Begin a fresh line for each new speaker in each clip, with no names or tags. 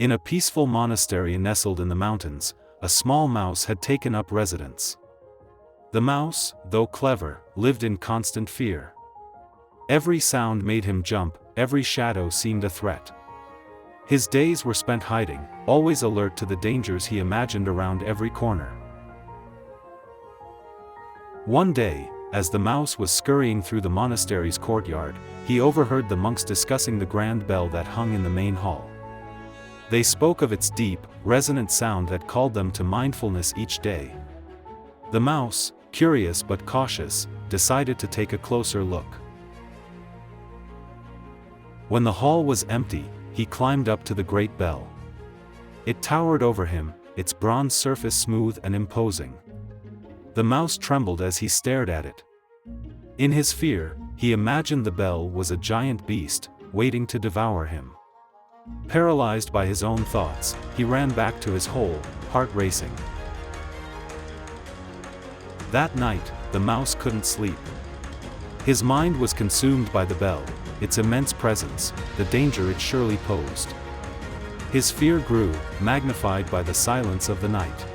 In a peaceful monastery nestled in the mountains, a small mouse had taken up residence. The mouse, though clever, lived in constant fear. Every sound made him jump, every shadow seemed a threat. His days were spent hiding, always alert to the dangers he imagined around every corner. One day, as the mouse was scurrying through the monastery's courtyard, he overheard the monks discussing the grand bell that hung in the main hall. They spoke of its deep, resonant sound that called them to mindfulness each day. The mouse, curious but cautious, decided to take a closer look. When the hall was empty, he climbed up to the great bell. It towered over him, its bronze surface smooth and imposing. The mouse trembled as he stared at it. In his fear, he imagined the bell was a giant beast, waiting to devour him. Paralyzed by his own thoughts, he ran back to his hole, heart racing. That night, the mouse couldn't sleep. His mind was consumed by the bell, its immense presence, the danger it surely posed. His fear grew, magnified by the silence of the night.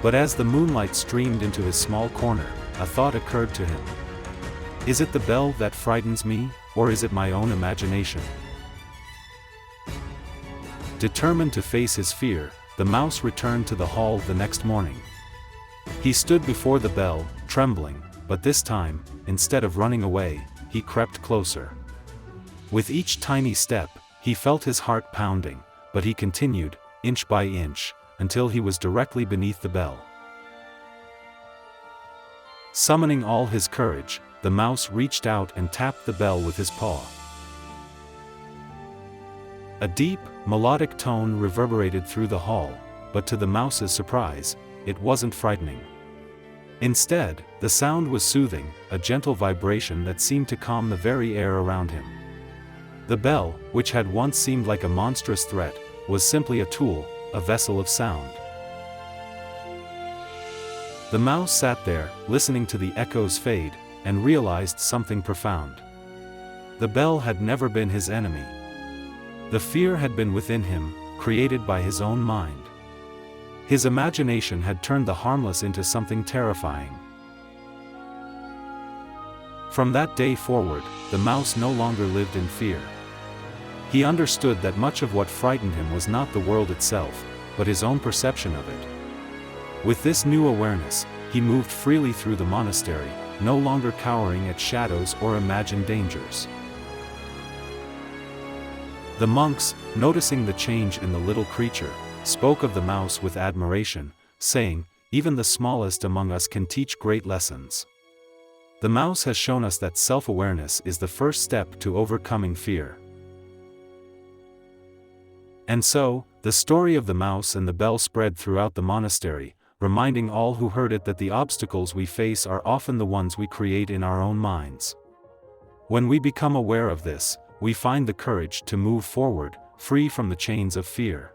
But as the moonlight streamed into his small corner, a thought occurred to him. Is it the bell that frightens me, or is it my own imagination? Determined to face his fear, the mouse returned to the hall the next morning. He stood before the bell, trembling, but this time, instead of running away, he crept closer. With each tiny step, he felt his heart pounding, but he continued, inch by inch, until he was directly beneath the bell. Summoning all his courage, the mouse reached out and tapped the bell with his paw. A deep, melodic tone reverberated through the hall, but to the mouse's surprise, it wasn't frightening. Instead, the sound was soothing, a gentle vibration that seemed to calm the very air around him. The bell, which had once seemed like a monstrous threat, was simply a tool, a vessel of sound. The mouse sat there, listening to the echoes fade, and realized something profound. The bell had never been his enemy. The fear had been within him, created by his own mind. His imagination had turned the harmless into something terrifying. From that day forward, the mouse no longer lived in fear. He understood that much of what frightened him was not the world itself, but his own perception of it. With this new awareness, he moved freely through the monastery, no longer cowering at shadows or imagined dangers. The monks, noticing the change in the little creature, spoke of the mouse with admiration, saying, "Even the smallest among us can teach great lessons." The mouse has shown us that self-awareness is the first step to overcoming fear. And so, the story of the mouse and the bell spread throughout the monastery, reminding all who heard it that the obstacles we face are often the ones we create in our own minds. When we become aware of this, we find the courage to move forward, free from the chains of fear.